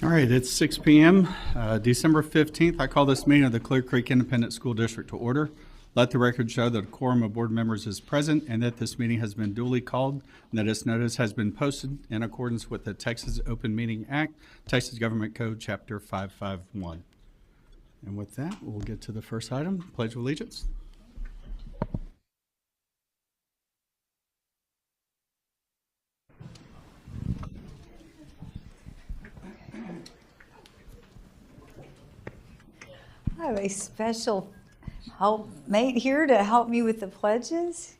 All right, it's 6 p.m., December 15th. I call this meeting of the Clear Creek Independent School District to order. Let the record show that a quorum of board members is present and that this meeting has been duly called and that its notice has been posted in accordance with the Texas Open Meeting Act, Texas Government Code, Chapter 551. And with that, we'll get to the first item, Pledge of Allegiance. I have a special helpmate here to help me with the pledges.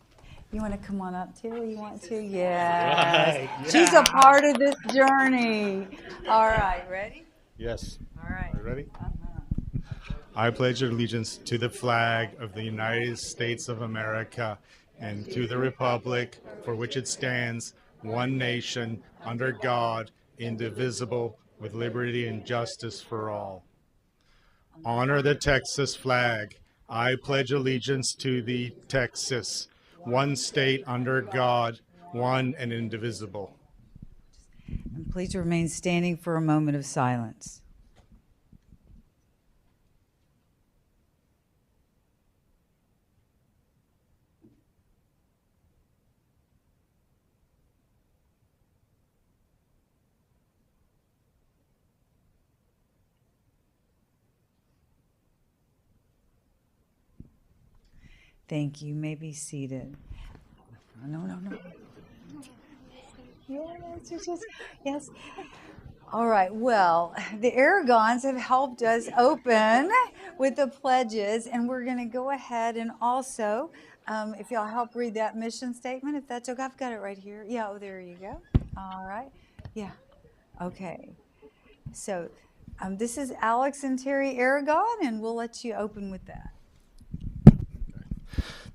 You want to come on up too? You want to? Yes. Right, yeah. She's a part of this journey. All right, ready? Yes. All right. Are you ready? I pledge allegiance to the flag of the United States of America and to the republic for which it stands, one nation, under God, indivisible, with liberty and justice for all. Honor the Texas flag. I pledge allegiance to the Texas, one state under God, one and indivisible. And please remain standing for a moment of silence. Thank you. You may be seated. No. Yes. All right. Well, the Aragons have helped us open with the pledges, and we're going to go ahead and also, if y'all help read that mission statement, if that's okay. I've got it right here. Yeah. Oh, there you go. All right. Yeah. Okay. So, this is Alex and Terry Aragon, and we'll let you open with that.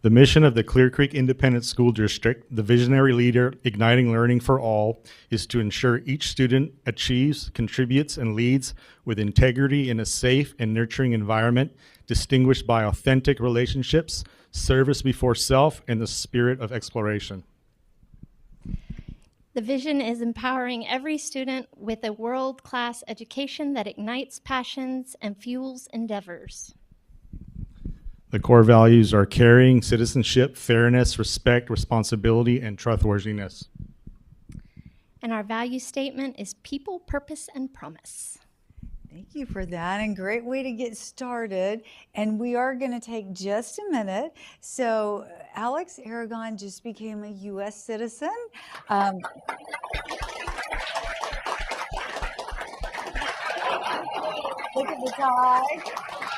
The mission of the Clear Creek Independent School District, the visionary leader igniting learning for all, is to ensure each student achieves, contributes, and leads with integrity in a safe and nurturing environment, distinguished by authentic relationships, service before self, and the spirit of exploration. The vision is empowering every student with a world-class education that ignites passions and fuels endeavors. The core values are caring, citizenship, fairness, respect, responsibility, and trustworthiness. And our value statement is people, purpose, and promise. Thank you for that, and great way to get started. And we are going to take just a minute. So Alex Aragon just became a U.S. citizen. Look at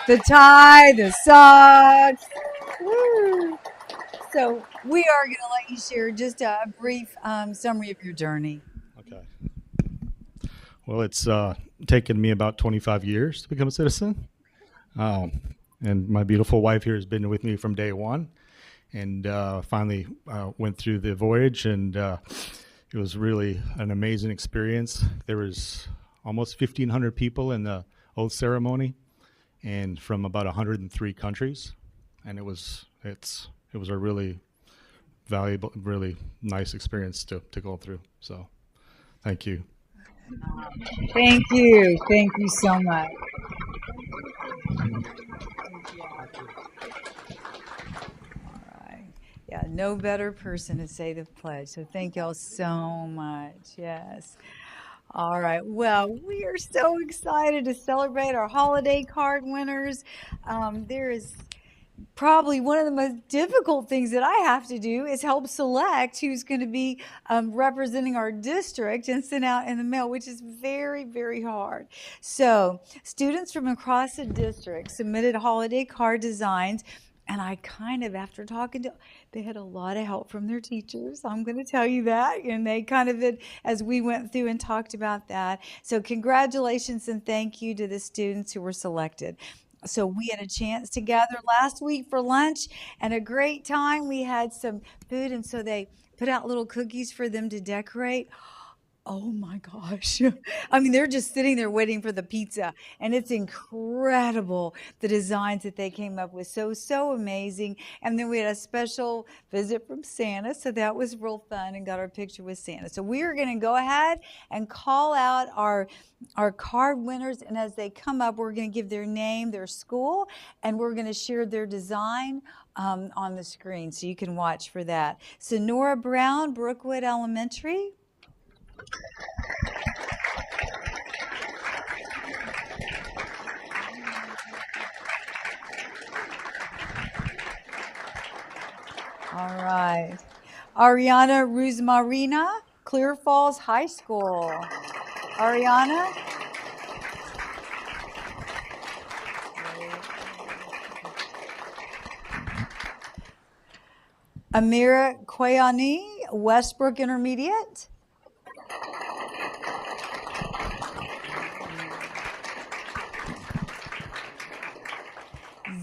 the tie, the socks. Woo. So we are going to let you share just a brief summary of your journey. Okay. Well, it's taken me about 25 years to become a citizen. And my beautiful wife here has been with me from day one. And finally went through the voyage, and it was really an amazing experience. There was almost 1,500 people in the oath ceremony, and from about 103 countries, and it was a really valuable, really nice experience to go through. So, thank you. Thank you so much. All right. Yeah, no better person to say the pledge. So thank y'all so much. Yes. All right. Well, we are so excited to celebrate our holiday card winners. There is probably one of the most difficult things that I have to do is help select who's going to be representing our district and sent out in the mail, which is very, very hard. So students from across the district submitted holiday card designs. And I after talking to, they had a lot of help from their teachers. I'm going to tell you that. And they as we went through and talked about that. So congratulations and thank you to the students who were selected. So we had a chance to gather last week for lunch and a great time. We had some food, and so they put out little cookies for them to decorate. Oh my gosh. I mean, they're just sitting there waiting for the pizza, and it's incredible the designs that they came up with. So amazing. And then we had a special visit from Santa, so that was real fun and got our picture with Santa. So we are going to go ahead and call out our card winners, and as they come up, we're going to give their name, their school, and we're going to share their design on the screen, so you can watch for that. So Nora Brown, Brookwood Elementary. All right. Ariana Ruzmarina, Clear Falls High School. Ariana? Amira Kwayani, Westbrook Intermediate.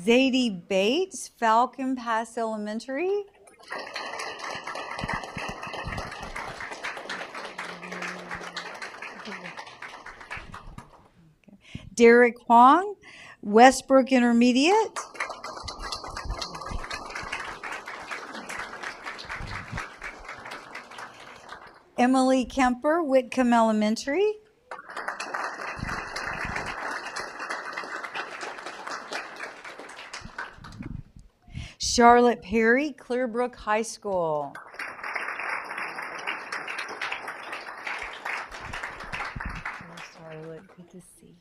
Zadie Bates, Falcon Pass Elementary. Derek Huang, Westbrook Intermediate. Emily Kemper, Whitcomb Elementary. Charlotte Perry, Clearbrook High School. Charlotte, good to see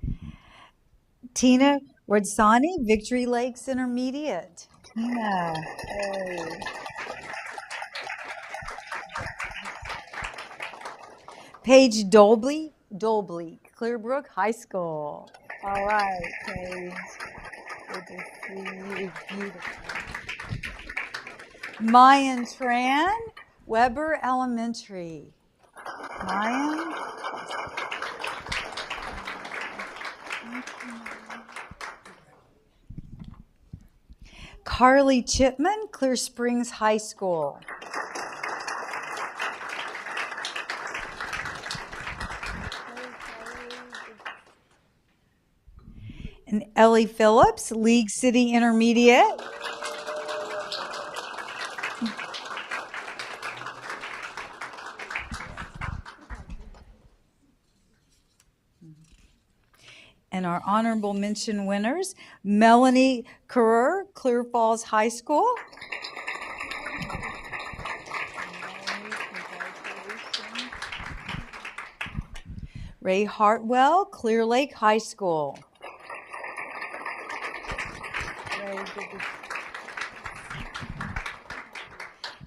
you. Tina Wardsani, Victory Lakes Intermediate. Tina, hey. Paige Dolby, Clearbrook High School. All right, Paige. Good to see you. Beautiful. Mayan Tran, Weber Elementary. Mayan. Carly Chipman, Clear Springs High School. And Ellie Phillips, League City Intermediate. And our honorable mention winners, Melanie Kerr, Clear Falls High School. Ray Hartwell, Clear Lake High School.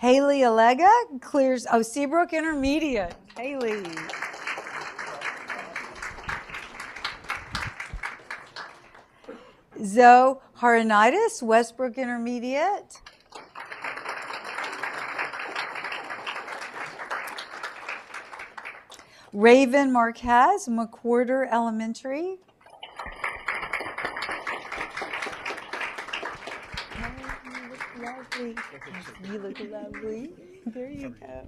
Haley Allega, Seabrook Intermediate. Haley. Zoe Haranitis, Westbrook Intermediate. Raven Marquez, McWhorter Elementary. Lovely. You look lovely. There you go.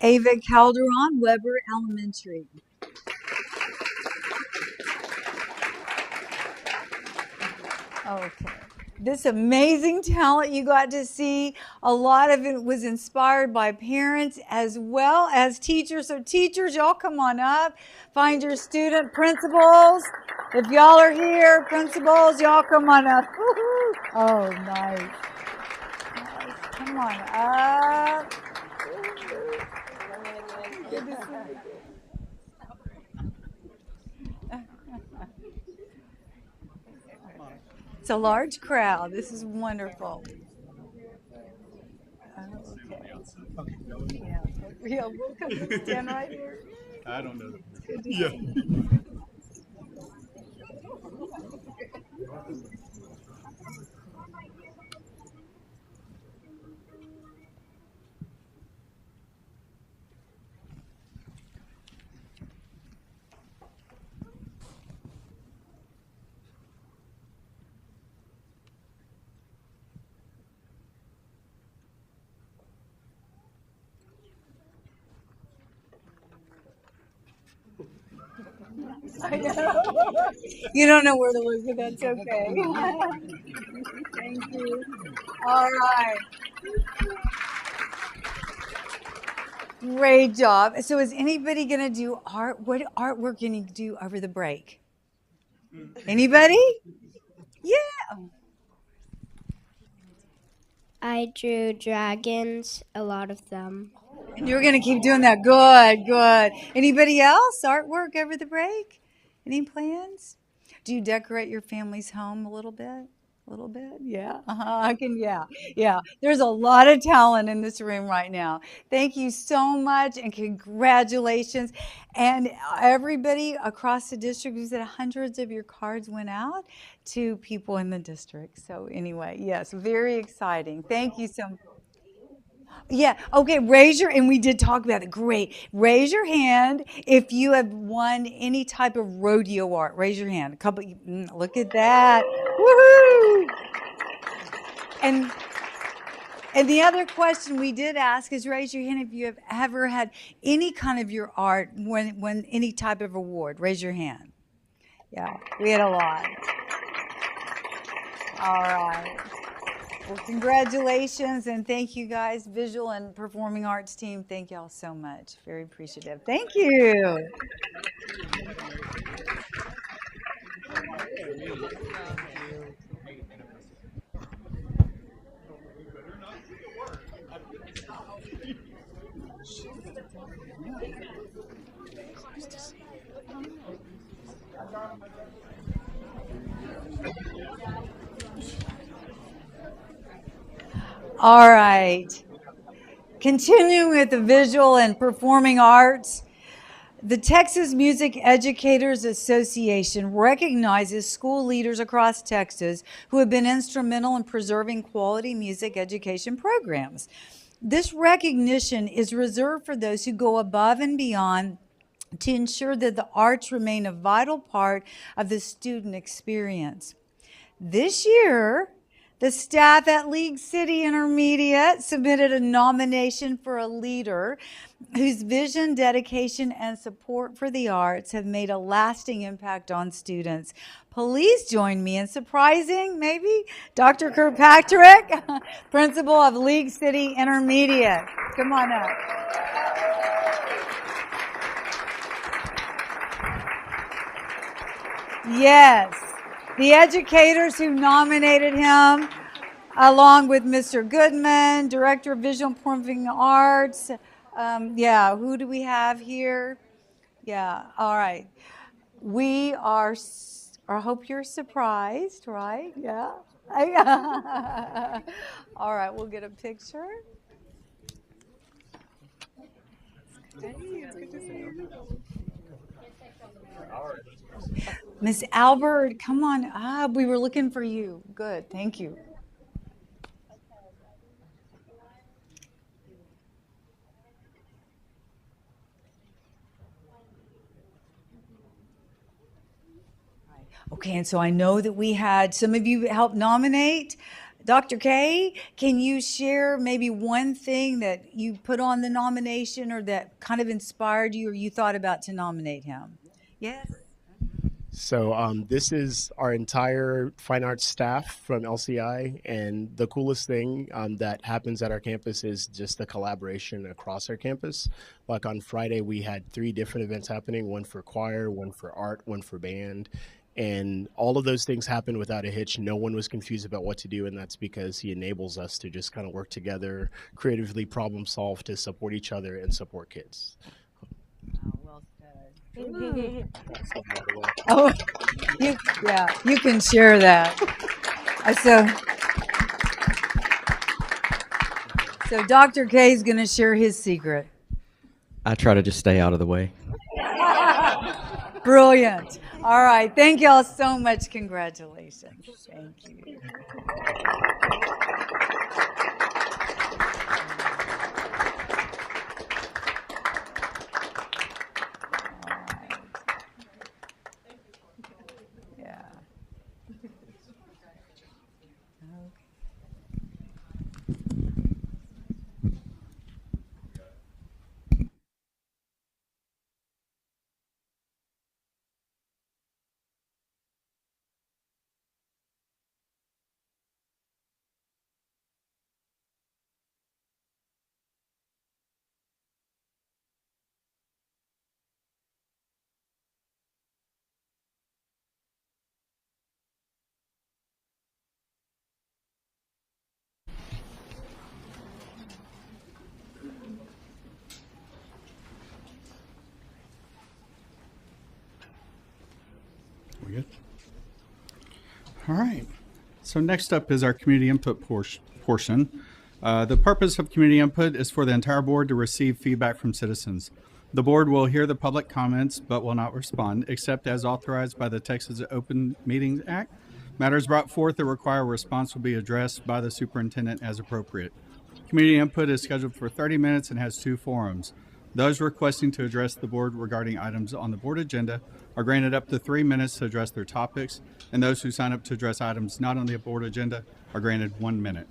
Ava Calderon, Weber Elementary. Okay. This amazing talent you got to see, a lot of it was inspired by parents as well as teachers. So teachers, y'all come on up. Find your student. Principals, if y'all are here, principals, y'all come on up. Woo-hoo. Oh, nice. Come on up. Good to see you. It's a large crowd. This is wonderful. Okay. Yeah, we'll come stand right here. I don't know. It's good to see you. I know. You don't know where to look, but that's okay. Thank you. All right. Great job. So is anybody going to do art? What artwork can you do over the break? Anybody? Yeah. I drew dragons, a lot of them. And you're going to keep doing that. Good, good. Anybody else? Artwork over the break? Any plans? Do you decorate your family's home a little bit? A little bit? Yeah. I can, yeah. Yeah. There's a lot of talent in this room right now. Thank you so much and congratulations. And everybody across the district, you said hundreds of your cards went out to people in the district. So anyway, yes, very exciting. Thank you so much. Yeah. Okay. And we did talk about it. Great. Raise your hand if you have won any type of rodeo art. Raise your hand. Look at that. Woohoo! And and the other question we did ask is raise your hand if you have ever had any kind of your art when any type of award. Raise your hand. Yeah, we had a lot. All right. Well, congratulations and thank you guys, visual and performing arts team. Thank y'all so much. Very appreciative. Thank you. All right. Continuing with the visual and performing arts, the Texas Music Educators Association recognizes school leaders across Texas who have been instrumental in preserving quality music education programs. This recognition is reserved for those who go above and beyond to ensure that the arts remain a vital part of the student experience. This year, the staff at League City Intermediate submitted a nomination for a leader whose vision, dedication, and support for the arts have made a lasting impact on students. Please join me in surprising, maybe, Dr. Kirkpatrick, principal of League City Intermediate. Come on up. Yes. The educators who nominated him, along with Mr. Goodman, Director of Visual and Performing Arts. Who do we have here? Yeah, all right. I hope you're surprised, right? Yeah. All right, we'll get a picture. Miss Albert, come on up. We were looking for you. Good, thank you. Okay, and so I know that we had some of you help nominate. Dr. K, can you share maybe one thing that you put on the nomination or that kind of inspired you or you thought about to nominate him? Yes. So this is our entire fine arts staff from LCI, and the coolest thing that happens at our campus is just the collaboration across our campus. Like on Friday, we had 3 different events happening, one for choir, one for art, one for band. And all of those things happened without a hitch. No one was confused about what to do, and that's because he enables us to just kind of work together, creatively problem solve to support each other and support kids. Well said. Oh, you can share that. So Dr. K is going to share his secret. I try to just stay out of the way. Brilliant. All right. Thank y'all so much. Congratulations. Thank you. Very good. All right. So next up is our community input portion. The purpose of community input is for the entire board to receive feedback from citizens. The board will hear the public comments but will not respond, except as authorized by the Texas Open Meetings Act. Matters brought forth that require a response will be addressed by the superintendent as appropriate. Community input is scheduled for 30 minutes and has 2 forums. Those requesting to address the board regarding items on the board agenda are granted up to 3 minutes to address their topics, and those who sign up to address items not on the board agenda are granted 1 minute.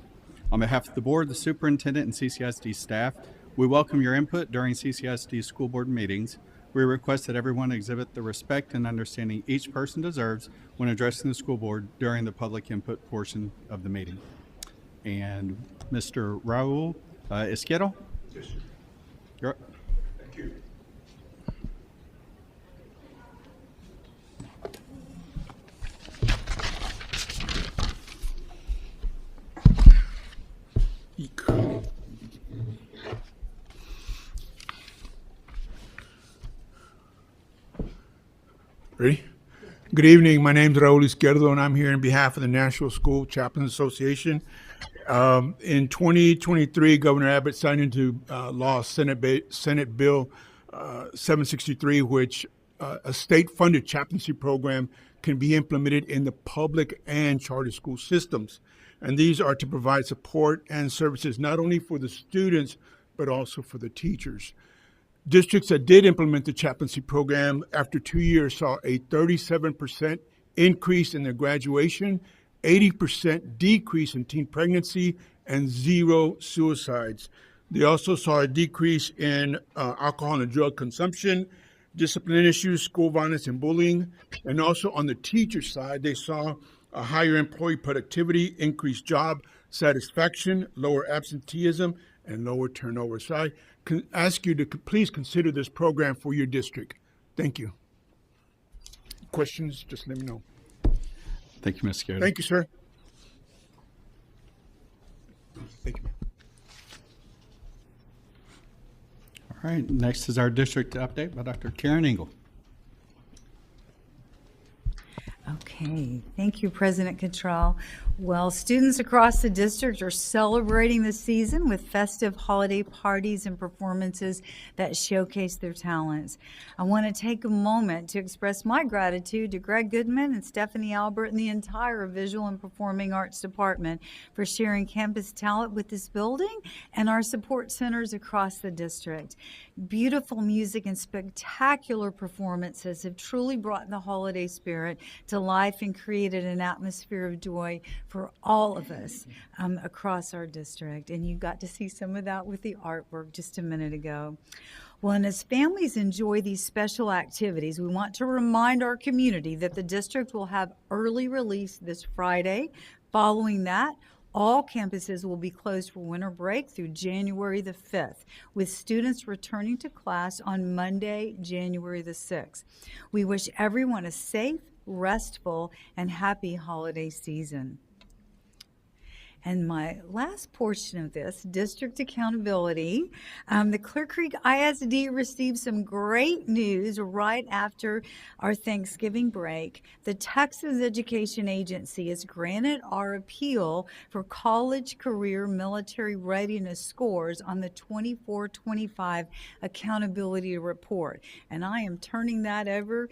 On behalf of the board, the superintendent, and CCSD staff, we welcome your input during CCSD school board meetings. We request that everyone exhibit the respect and understanding each person deserves when addressing the school board during the public input portion of the meeting. And Mr. Raul Izquierdo? Yes, sir. You're up. Thank you. Ready? Good evening. My name is Raul Izquierdo, and I'm here on behalf of the National School Chaplains Association. In 2023, Governor Abbott signed into law Senate Bill 763, which a state-funded chaplaincy program can be implemented in the public and charter school systems. And these are to provide support and services not only for the students, but also for the teachers. Districts that did implement the chaplaincy program after 2 years saw a 37% increase in their graduation, 80% decrease in teen pregnancy, and 0 suicides. They also saw a decrease in alcohol and drug consumption, discipline issues, school violence and bullying. And also on the teacher side, they saw a higher employee productivity, increased job satisfaction, lower absenteeism, and lower turnover. So I can ask you to please consider this program for your district. Thank you. Questions, just let me know. Thank you, Ms. Izquierdo. Thank you, sir. Thank you. All right, next is our district update by Dr. Karen Engel. Okay, thank you, President Cottrell. Well, students across the district are celebrating the season with festive holiday parties and performances that showcase their talents. I want to take a moment to express my gratitude to Greg Goodman and Stephanie Albert and the entire Visual and Performing Arts Department for sharing campus talent with this building and our support centers across the district. Beautiful music and spectacular performances have truly brought the holiday spirit to life and created an atmosphere of joy for all of us across our district. And you got to see some of that with the artwork just a minute ago. Well, and as families enjoy these special activities, we want to remind our community that the district will have early release this Friday. Following that, all campuses will be closed for winter break through January the 5th, with students returning to class on Monday, January the 6th. We wish everyone a safe, restful, and happy holiday season. And my last portion of this, district accountability, the Clear Creek ISD received some great news right after our Thanksgiving break. The Texas Education Agency has granted our appeal for college career military readiness scores on the 24-25 accountability report. And I am turning that over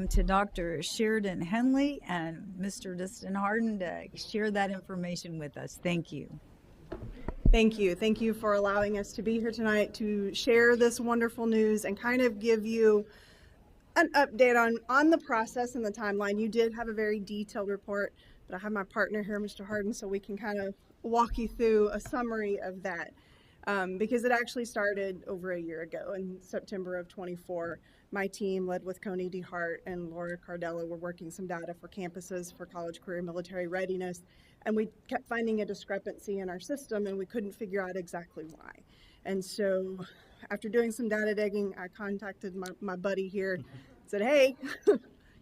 to Dr. Sheridan Henley and Mr. Dustin Harden to share that information with us. Thank you. Thank you. Thank you for allowing us to be here tonight to share this wonderful news and kind of give you an update on the process and the timeline. You did have a very detailed report, but I have my partner here, Mr. Harden, so we can kind of walk you through a summary of that. Because it actually started over a year ago in September of 24. My team, led with Coney D. Hart and Laura Cardella, were working some data for campuses for college career military readiness, and we kept finding a discrepancy in our system, and we couldn't figure out exactly why. And so after doing some data digging, I contacted my buddy here, said, hey,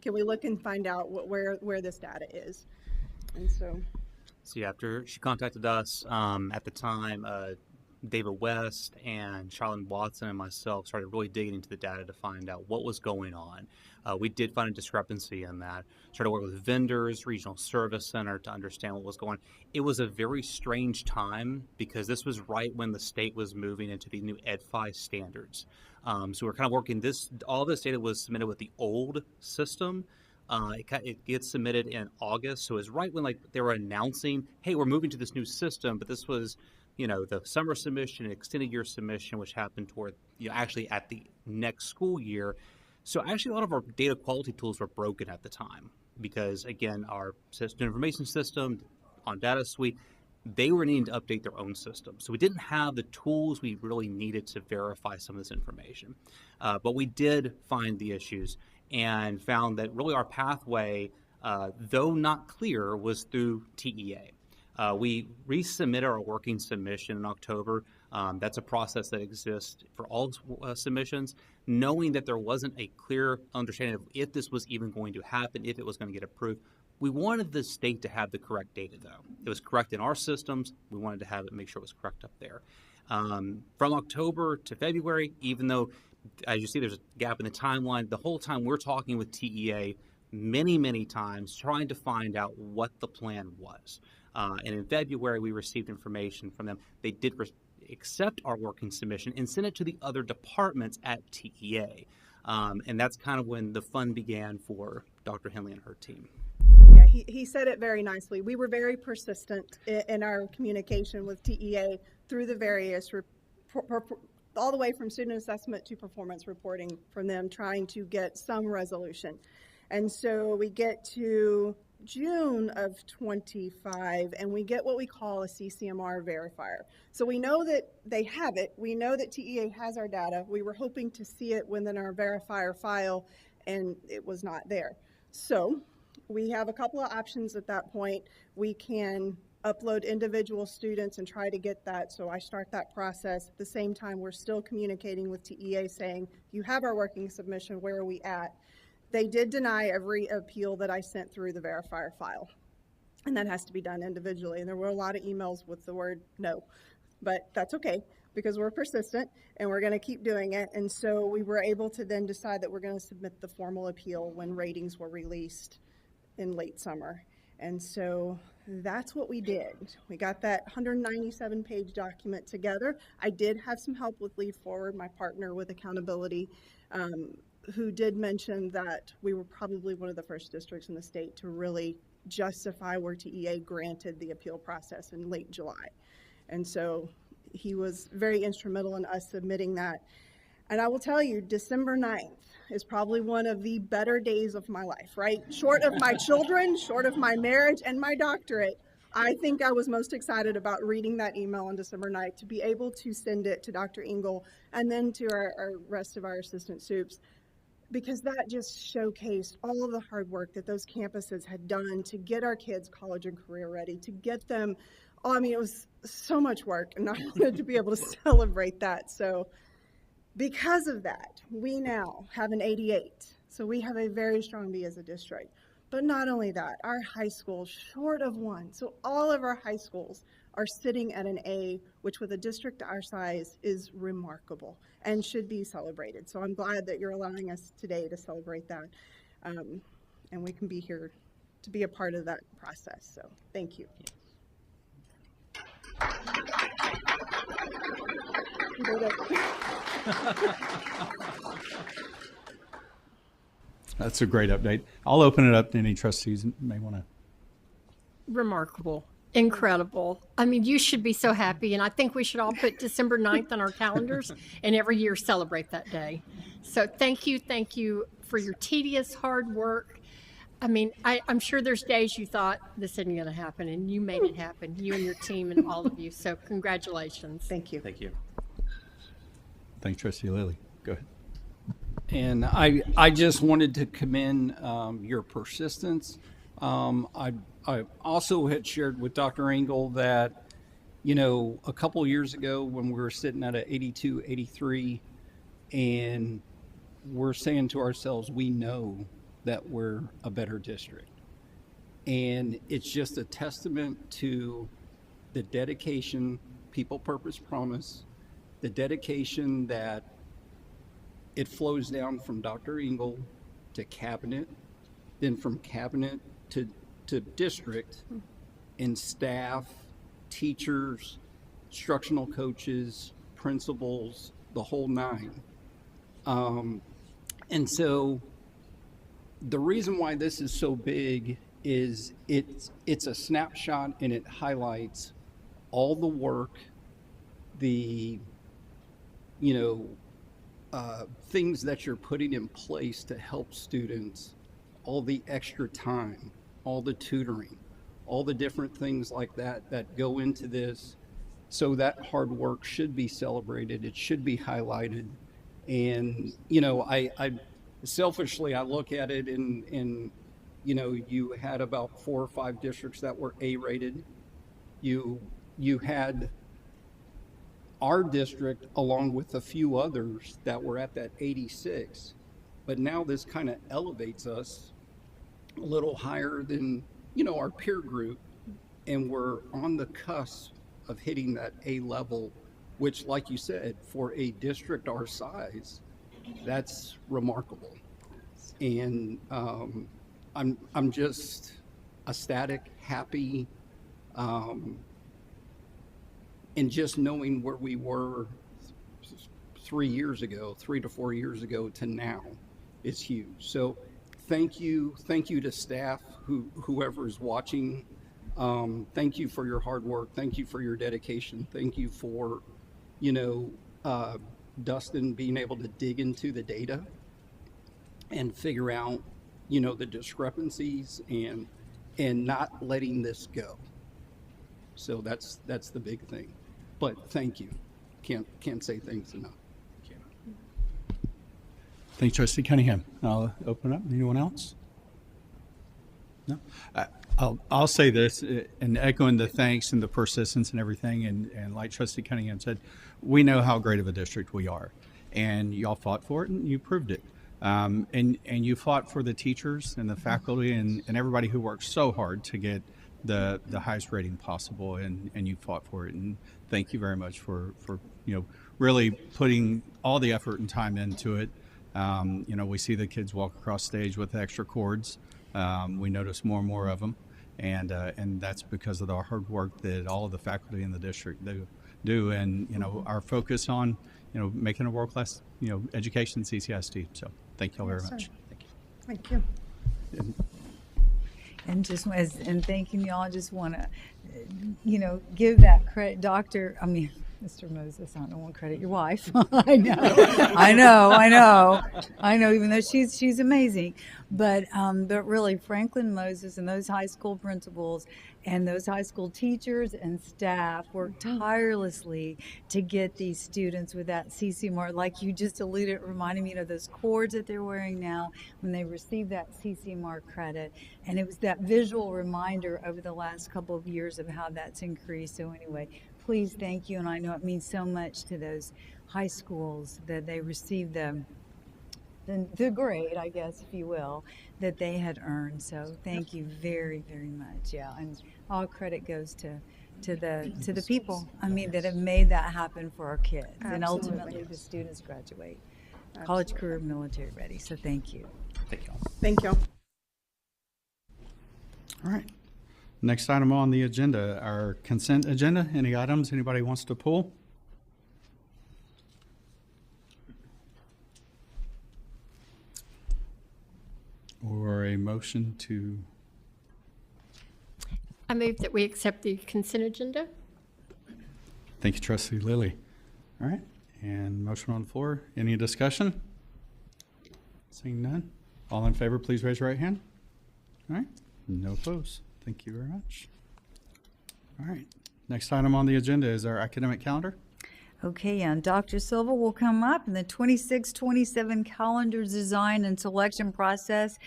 can we look and find out where this data is? And so after she contacted us, at the time, David West and Charlene Watson and myself started really digging into the data to find out what was going on. We did find a discrepancy in that. Started working with vendors, regional service center to understand what was going on. It was a very strange time because this was right when the state was moving into the new Ed5 standards. So we're kind of working all this data was submitted with the old system. It gets submitted in August, so it's right when they were announcing, hey, we're moving to this new system, but this was the summer submission and extended year submission, which happened toward, actually at the next school year. So actually a lot of our data quality tools were broken at the time because, again, our system information system on Data Suite, they were needing to update their own system. So we didn't have the tools we really needed to verify some of this information. But we did find the issues and found that really our pathway, though not clear, was through TEA. We resubmitted our working submission in October. That's a process that exists for all submissions, knowing that there wasn't a clear understanding of if this was even going to happen, if it was going to get approved. We wanted the state to have the correct data, though. It was correct in our systems. We wanted to have it, make sure it was correct up there. From October to February, even though, as you see, there's a gap in the timeline, the whole time we're talking with TEA many, many times, trying to find out what the plan was. And in February, we received information from them. They did accept our working submission and send it to the other departments at TEA. And that's kind of when the fun began for Dr. Henley and her team. Yeah, he said it very nicely. We were very persistent in our communication with TEA through the various, all the way from student assessment to performance reporting from them, trying to get some resolution. And so we get to June of 25, and we get what we call a CCMR verifier. So we know that they have it. We know that TEA has our data. We were hoping to see it within our verifier file, and it was not there. So we have a couple of options at that point. We can upload individual students and try to get that. So I start that process. At the same time, we're still communicating with TEA saying, you have our working submission, where are we at? They did deny every appeal that I sent through the verifier file. And that has to be done individually. And there were a lot of emails with the word no, but that's okay because we're persistent and we're going to keep doing it. And so we were able to then decide that we're going to submit the formal appeal when ratings were released in late summer. And so that's what we did. We got that 197-page document together. I did have some help with Lead Forward, my partner with accountability, who did mention that we were probably one of the first districts in the state to really justify where TEA granted the appeal process in late July. And so he was very instrumental in us submitting that. And I will tell you, December 9th is probably one of the better days of my life, right? Short of my children, short of my marriage and my doctorate, I think I was most excited about reading that email on December 9th to be able to send it to Dr. Engel and then to our rest of our assistant soups, because that just showcased all of the hard work that those campuses had done to get our kids college and career ready, to get them, it was so much work, and I wanted to be able to celebrate that. So because of that, we now have an 88. So we have a very strong B as a district. But not only that, our high schools, short of one. So all of our high schools are sitting at an A, which with a district our size is remarkable and should be celebrated. So I'm glad that you're allowing us today to celebrate that. And we can be here to be a part of that process. So thank you. That's a great update. I'll open it up to any trustees that may want to. Remarkable. Incredible. I mean, you should be so happy, and I think we should all put December 9th on our calendars and every year celebrate that day. So thank you for your tedious hard work. I mean, I'm sure there's days you thought this isn't going to happen, and you made it happen, you and your team and all of you. So congratulations. Thank you. Thank you. Thanks, Trustee Lilly. Go ahead. And I just wanted to commend your persistence. I also had shared with Dr. Engel that, a couple years ago when we were sitting at an 82, 83, and we're saying to ourselves, we know that we're a better district. And it's just a testament to the dedication people, purpose, promise, the dedication that it flows down from Dr. Engel to cabinet, then from cabinet to district, and staff, teachers, instructional coaches, principals, the whole nine. And so the reason why this is so big is it's a snapshot, and it highlights all the work, the things that you're putting in place to help students, all the extra time, all the tutoring, all the different things like that go into this. So that hard work should be celebrated. It should be highlighted. And I selfishly, I look at it and you had about 4 or 5 districts that were A-rated. You had our district along with a few others that were at that 86, but now this kind of elevates us a little higher than our peer group, and we're on the cusp of hitting that A level, which, like you said, for a district our size, that's remarkable. And I'm just ecstatic, happy, and just knowing where we were 3 to 4 years ago to now is huge. So thank you to staff, whoever is watching. Thank you for your hard work. Thank you for your dedication. Thank you for, Dustin being able to dig into the data and figure out, the discrepancies and not letting this go. So that's the big thing. But thank you. Can't say thanks enough. Thanks, Trustee Cunningham. I'll open up. Anyone else? No? I'll say this, and echoing the thanks and the persistence and everything, and like Trustee Cunningham said, we know how great of a district we are, and y'all fought for it, and you proved it. And you fought for the teachers and the faculty and everybody who worked so hard to get the highest rating possible, and you fought for it. And thank you very much for really putting all the effort and time into it. We see the kids walk across stage with extra cords. We notice more and more of them, and that's because of the hard work that all of the faculty in the district do, and our focus on making a world-class education CCISD. So thank you all very much. Thank you. And thanking y'all, I just want to, give that credit, Mr. Moses, I don't want to credit your wife. I know, even though she's amazing. But really, Franklin Moses and those high school principals and those high school teachers and staff worked tirelessly to get these students with that CC mark, like you just alluded, reminding me of those cords that they're wearing now when they receive that CC mark credit. And it was that visual reminder over the last couple of years of how that's increased. So anyway, please, thank you. And I know it means so much to those high schools that they received the grade, I guess, if you will, that they had earned. So thank you very, very much. Yeah, and all credit goes to the people, that have made that happen for our kids. Absolutely. And ultimately the students graduate college, career, military ready. So thank you. Thank you all. Thank you. All right. Next item on the agenda, our consent agenda. Any items anybody wants to pull? Or a motion to? I move that we accept the consent agenda. Thank you, Trustee Lilly. All right, and motion on the floor. Any discussion? Seeing none. All in favor, please raise your right hand. All right, no opposed. Thank you very much. All right, next item on the agenda is our academic calendar. Okay, and Dr. Silva will come up, and the 26-27 calendar design and selection process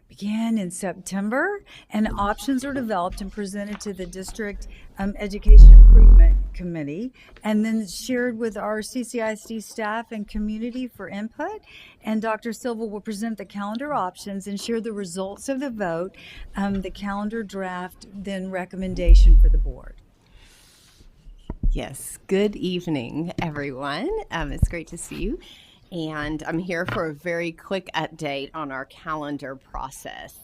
began in September, and options are developed and presented to the District Education Improvement Committee, and then shared with our CCISD staff and community for input. And Dr. Silva will present the calendar options and share the results of the vote, the calendar draft, then recommendation for the board. Yes, good evening, everyone. It's great to see you. And I'm here for a very quick update on our calendar process.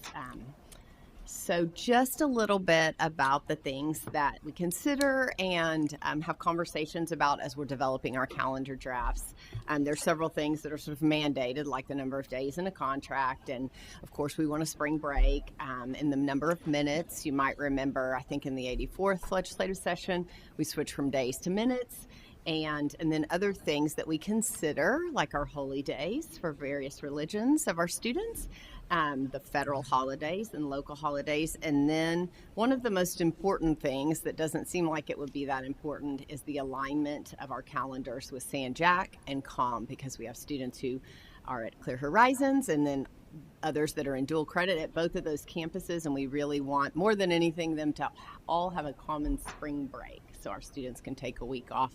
So just a little bit about the things that we consider and have conversations about as we're developing our calendar drafts. There's several things that are sort of mandated, like the number of days in a contract. And of course, we want a spring break and the number of minutes. You might remember, I think in the 84th legislative session, we switched from days to minutes. And then other things that we consider, like our holy days for various religions of our students, the federal holidays and local holidays. And then one of the most important things that doesn't seem like it would be that important is the alignment of our calendars with San Jac and COM, because we have students who are at Clear Horizons and then others that are in dual credit at both of those campuses, and we really want, more than anything, them to all have a common spring break so our students can take a week off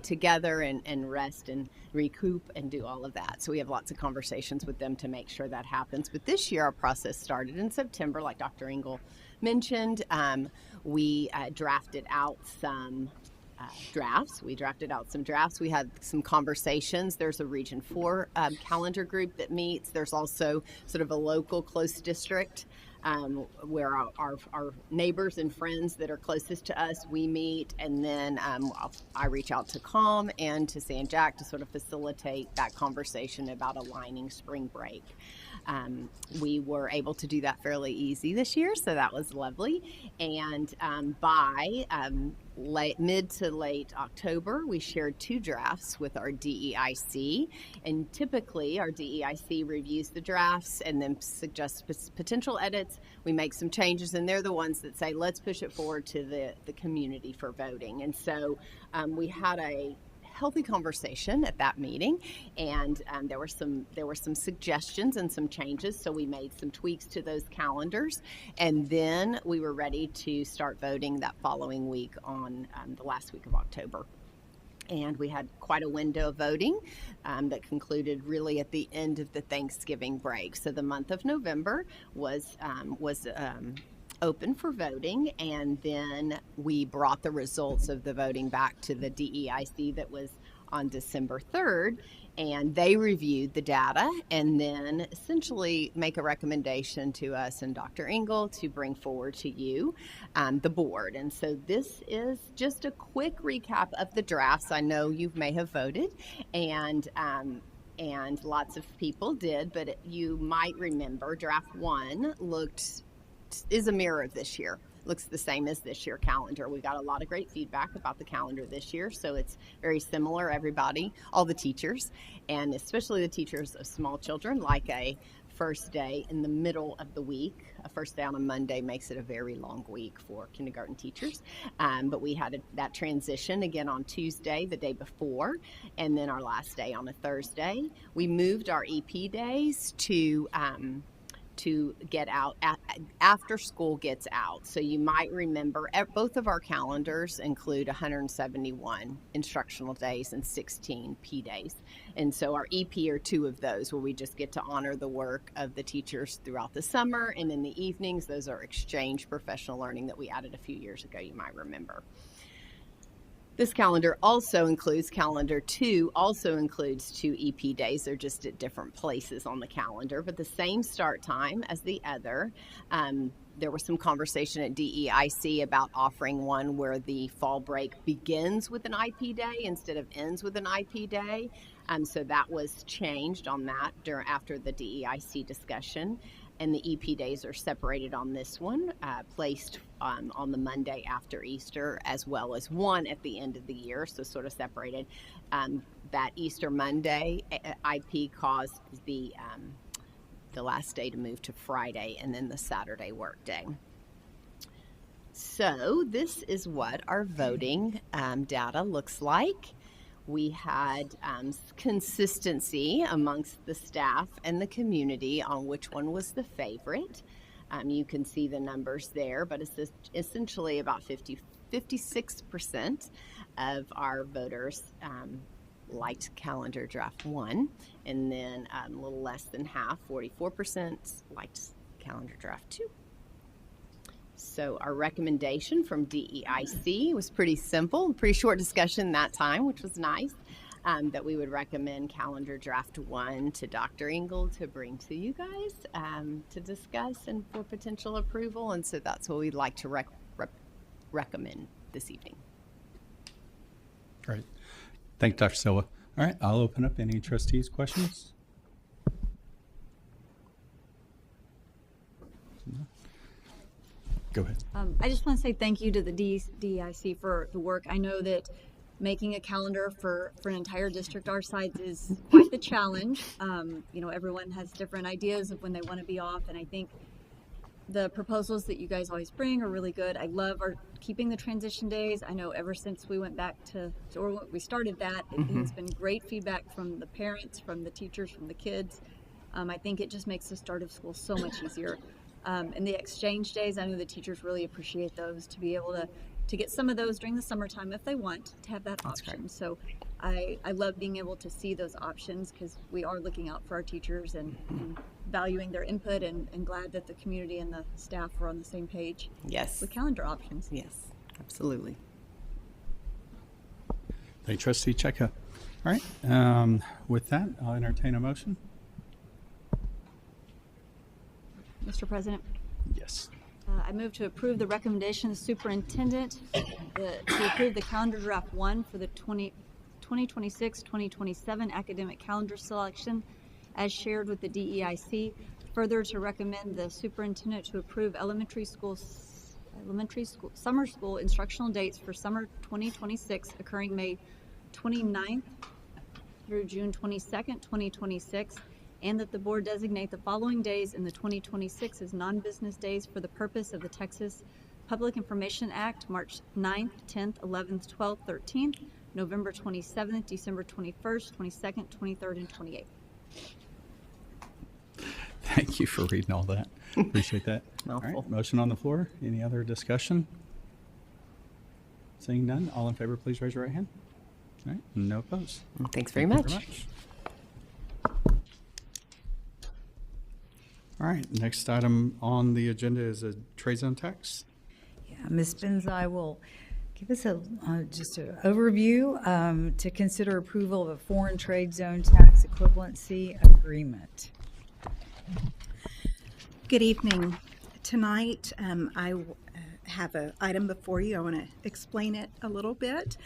together and rest and recoup and do all of that. So we have lots of conversations with them to make sure that happens. But this year our process started in September, like Dr. Engel mentioned. We drafted out some drafts. We drafted out some drafts. We had some conversations. There's a Region 4 calendar group that meets. There's also sort of a local close district where our neighbors and friends that are closest to us, we meet. And then I reach out to COM and to San Jac to sort of facilitate that conversation about aligning spring break. We were able to do that fairly easy this year, so that was lovely. And by mid to late October, we shared 2 drafts with our DEIC. And typically, our DEIC reviews the drafts and then suggests potential edits. We make some changes, and they're the ones that say, let's push it forward to the community for voting. And so we had a healthy conversation at that meeting, and there were some suggestions and some changes, so we made some tweaks to those calendars, and then we were ready to start voting that following week on the last week of October. And we had quite a window of voting that concluded really at the end of the Thanksgiving break. So the month of November was open for voting, and then we brought the results of the voting back to the DEIC that was on December 3rd, and they reviewed the data and then essentially make a recommendation to us and Dr. Engel to bring forward to you, the board. And so this is just a quick recap of the drafts. I know you may have voted, and lots of people did, but you might remember draft 1 is a mirror of this year. Looks the same as this year calendar. We got a lot of great feedback about the calendar this year, so it's very similar. Everybody, all the teachers, and especially the teachers of small children, like a first day in the middle of the week. A first day on a Monday makes it a very long week for kindergarten teachers. But we had that transition again on Tuesday, the day before, and then our last day on a Thursday. We moved our EP days to get out after school gets out. So you might remember both of our calendars include 171 instructional days and 16 P days. And so our EP are 2 of those where we just get to honor the work of the teachers throughout the summer. And in the evenings, those are exchange professional learning that we added a few years ago, you might remember. This calendar also includes, calendar 2 also includes 2 EP days. They're just at different places on the calendar, but the same start time as the other. There was some conversation at DEIC about offering one where the fall break begins with an IP day instead of ends with an IP day. So that was changed on that after the DEIC discussion. And the EP days are separated on this one, placed on the Monday after Easter, as well as one at the end of the year, so sort of separated. That Easter Monday IP caused the last day to move to Friday, and then the Saturday work day. So this is what our voting data looks like. We had consistency amongst the staff and the community on which one was the favorite. You can see the numbers there, but it's essentially about 56% of our voters liked calendar draft 1, and then a little less than half, 44%, liked calendar draft 2. So our recommendation from DEIC was pretty simple, pretty short discussion that time, which was nice, that we would recommend calendar draft 1 to Dr. Engel to bring to you guys to discuss and for potential approval. And so that's what we'd like to recommend this evening. Great. Thank you, Dr. Silva. All right, I'll open up any trustees' questions. Go ahead. I just want to say thank you to the DEIC for the work. I know that making a calendar for an entire district our size is quite the challenge. Everyone has different ideas of when they want to be off, and I think the proposals that you guys always bring are really good. I love our keeping the transition days. I know ever since we went back or we started that, it has been great feedback from the parents, from the teachers, from the kids. I think it just makes the start of school so much easier. And the exchange days, I know the teachers really appreciate those, to be able to get some of those during the summertime if they want to have that option. So I love being able to see those options, because we are looking out for our teachers and valuing their input, and glad that the community and the staff are on the same page. Yes. With calendar options. Yes, absolutely. Thank you, Trustee Cheka. All right, with that, I'll entertain a motion. Mr. President? Yes. I move to approve the recommendation of the superintendent to approve the calendar draft 1 for the 2026-2027 academic calendar selection as shared with the DEIC. Further, to recommend the superintendent to approve elementary school summer school instructional dates for summer 2026 occurring May 29th through June 22nd, 2026. And that the board designate the following days in the 2026 as non-business days for the purpose of the Texas Public Information Act: March 9th, 10th, 11th, 12th, 13th, November 27th, December 21st, 22nd, 23rd, and 28th. Thank you for reading all that. Appreciate that. All right, motion on the floor. Any other discussion? Seeing none, all in favor, please raise your right hand. All right, no opposed. Thanks very much. All right, next item on the agenda is a trade zone tax. Yeah, Ms. Benzai will give us just an overview to consider approval of a foreign trade zone tax equivalency agreement. Good evening. Tonight, I have an item before you. I want to explain it a little bit.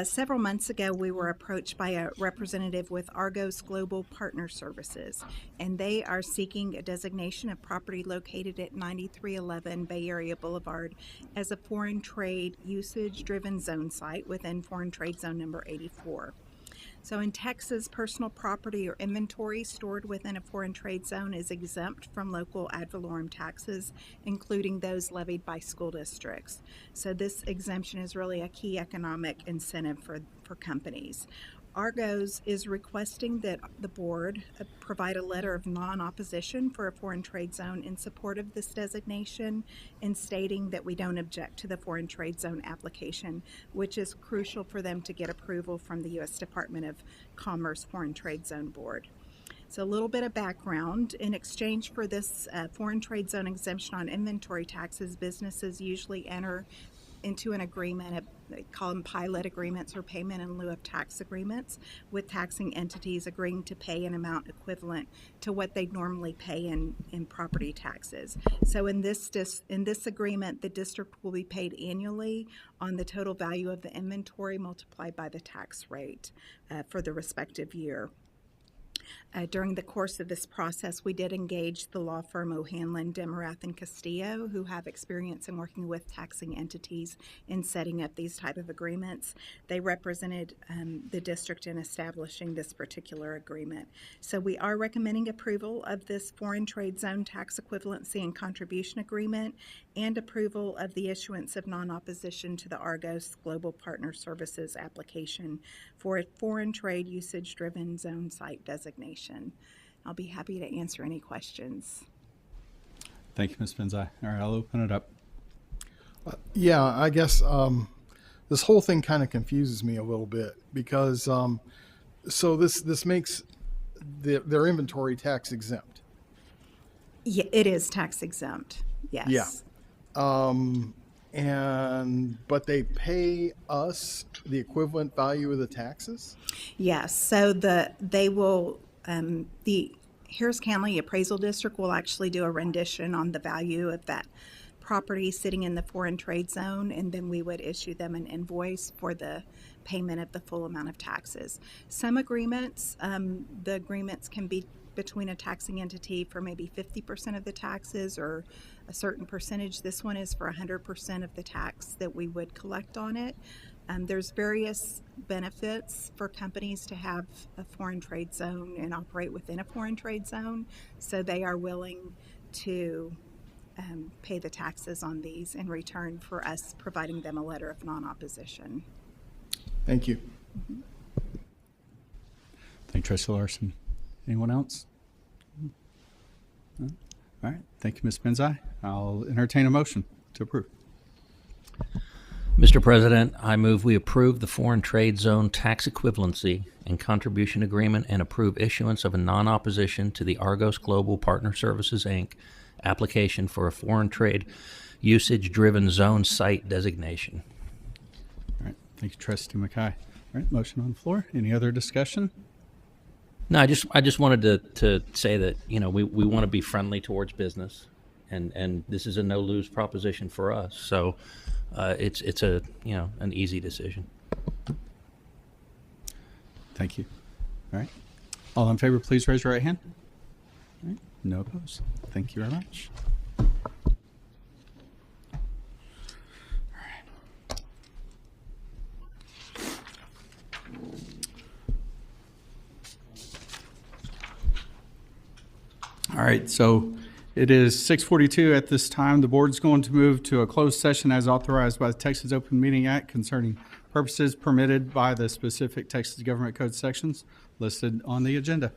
Several months ago, we were approached by a representative with Argos Global Partner Services, and they are seeking a designation of property located at 9311 Bay Area Boulevard as a foreign trade usage-driven zone site within Foreign Trade Zone number 84. So in Texas, personal property or inventory stored within a foreign trade zone is exempt from local ad valorem taxes, including those levied by school districts. So this exemption is really a key economic incentive for companies. Argos is requesting that the board provide a letter of non-opposition for a foreign trade zone in support of this designation, and stating that we don't object to the foreign trade zone application, which is crucial for them to get approval from the U.S. Department of Commerce Foreign Trade Zone Board. So a little bit of background. In exchange for this foreign trade zone exemption on inventory taxes, businesses usually enter into an agreement, they call them pilot agreements or payment in lieu of tax agreements, with taxing entities agreeing to pay an amount equivalent to what they normally pay in property taxes. So in this agreement, the district will be paid annually on the total value of the inventory multiplied by the tax rate for the respective year. During the course of this process, we did engage the law firm O'Hanlon, Demarath, and Castillo, who have experience in working with taxing entities in setting up these type of agreements. They represented the district in establishing this particular agreement. So we are recommending approval of this foreign trade zone tax equivalency and contribution agreement, and approval of the issuance of non-opposition to the Argos Global Partner Services application for a foreign trade usage-driven zone site designation. I'll be happy to answer any questions. Thank you, Ms. Benzai. All right, I'll open it up. Yeah, I guess this whole thing kind of confuses me a little bit, because so this makes their inventory tax exempt. Yeah, it is tax exempt. Yes. Yeah. but they pay us the equivalent value of the taxes? Yes, so they will, the Harris County Appraisal District will actually do a rendition on the value of that property sitting in the foreign trade zone, and then we would issue them an invoice for the payment of the full amount of taxes. Some agreements, the agreements can be between a taxing entity for maybe 50% of the taxes or a certain percentage. This one is for 100% of the tax that we would collect on it. There's various benefits for companies to have a foreign trade zone and operate within a foreign trade zone, so they are willing to pay the taxes on these in return for us providing them a letter of non-opposition. Thank you. Thank you, Trustee Larson. Anyone else? No? All right. Thank you, Ms. Benzai. I'll entertain a motion to approve. Mr. President, I move we approve the foreign trade zone tax equivalency and contribution agreement and approve issuance of a non-opposition to the Argos Global Partner Services, Inc. application for a foreign trade usage-driven zone site designation. All right. Thank you, Trustee McKay. All right. Motion on the floor. Any other discussion? No, I just wanted to say that, you know, we want to be friendly towards business, and this is a no-lose proposition for us. So it's a, you know, an easy decision. Thank you. All right. All in favor, please raise your right hand. All right. No opposed. Thank you very much. All right, so it is 6:42 at this time. The board's going to move to a closed session as authorized by the Texas Open Meeting Act concerning purposes permitted by the specific Texas Government Code sections listed on the agenda.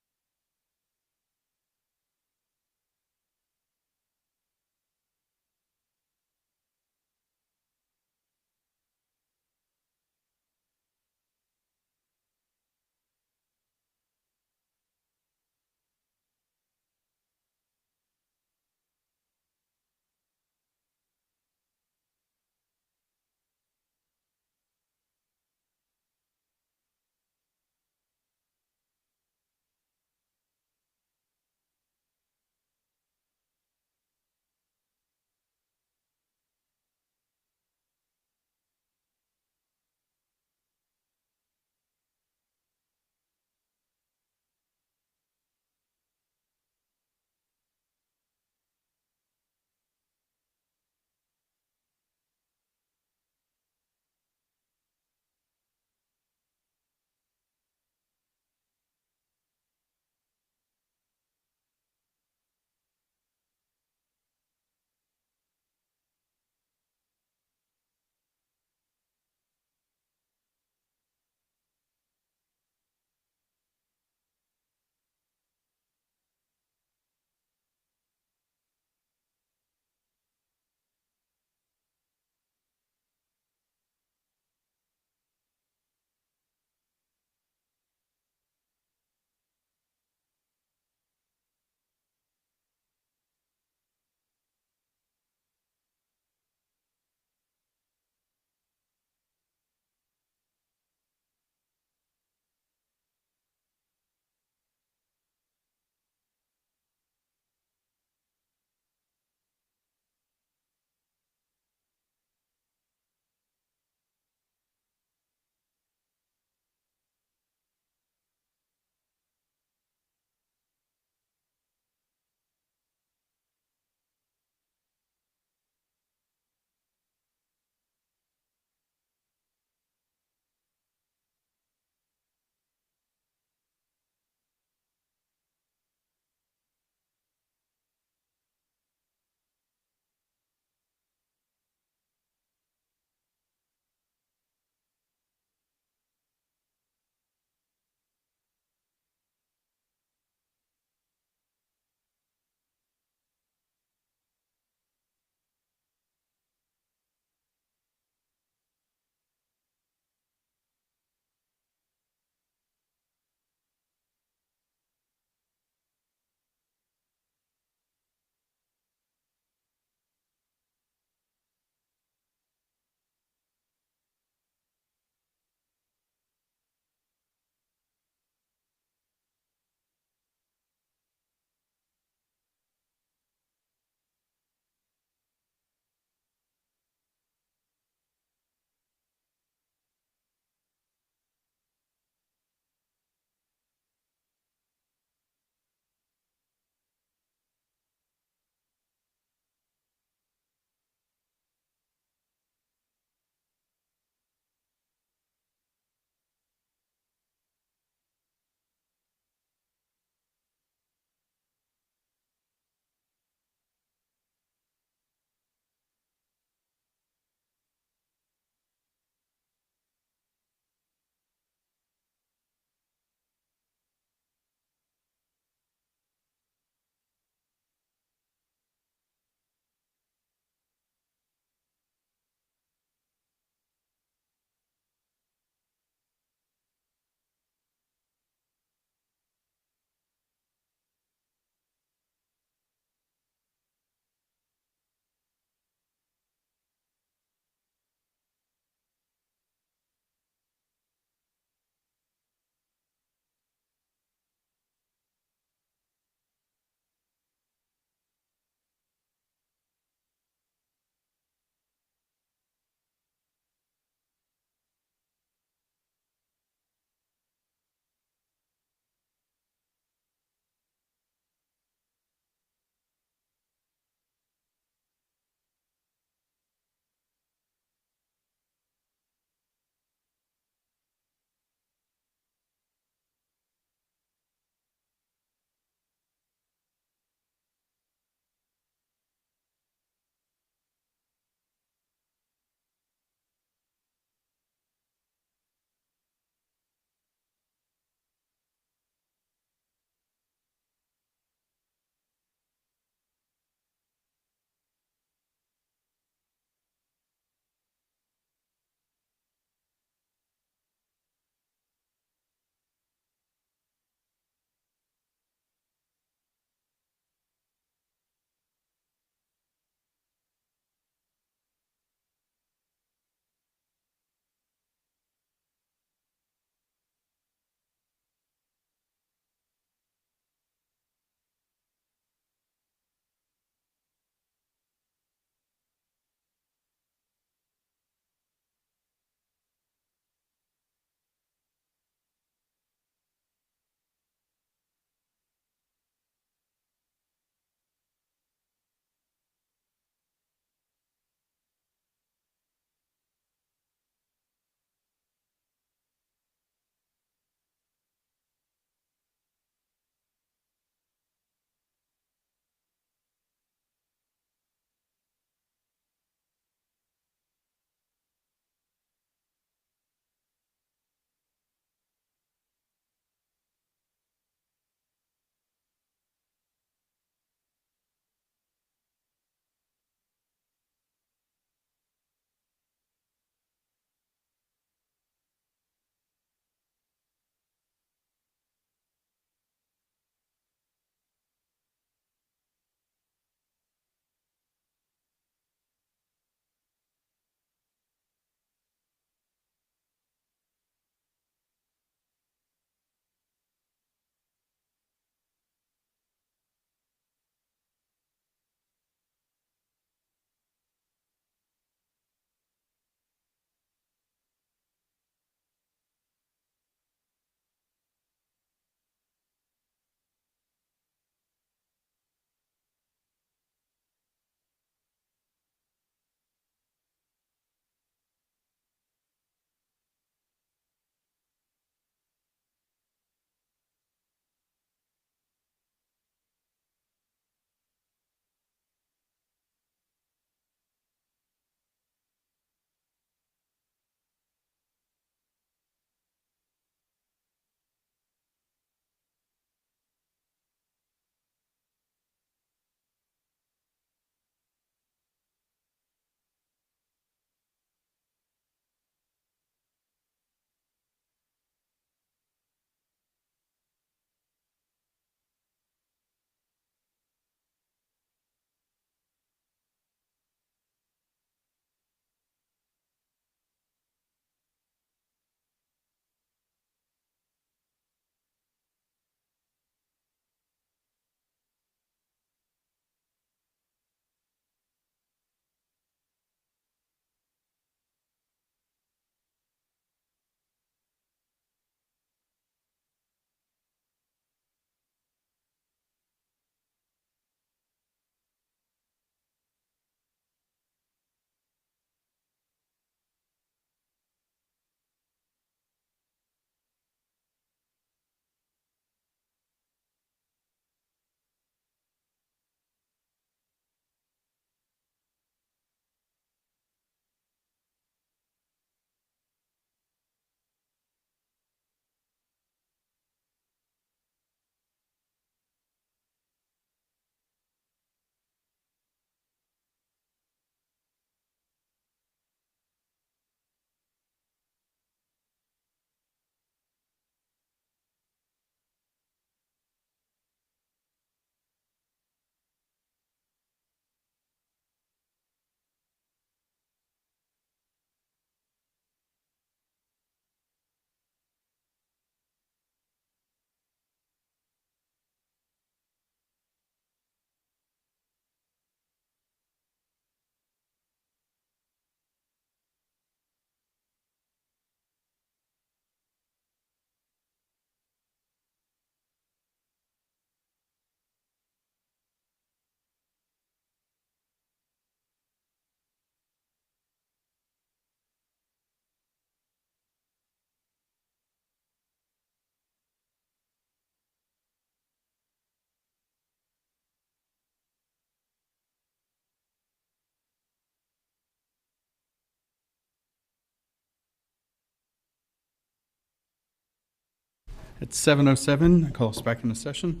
It's 7:07. I call us back into session.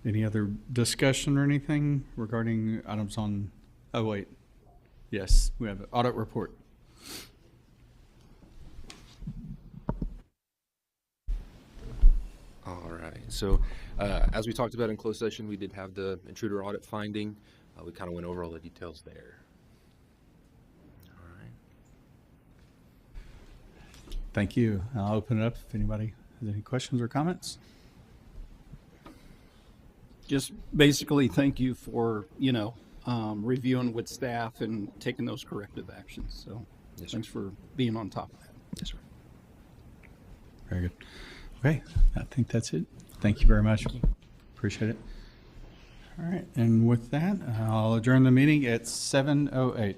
Any other discussion or anything regarding items on, oh wait, yes, we have an audit report. All right. So as we talked about in closed session, we did have the intruder audit finding. We kind of went over all the details there. All right. Thank you. I'll open it up if anybody has any questions or comments. Just basically thank you for, reviewing with staff and taking those corrective actions. So Yes, thanks for being on top of that. Yes, sir. Very good. Okay, I think that's it. Thank you very much. Appreciate it. All right, and with that, I'll adjourn the meeting at 7:08.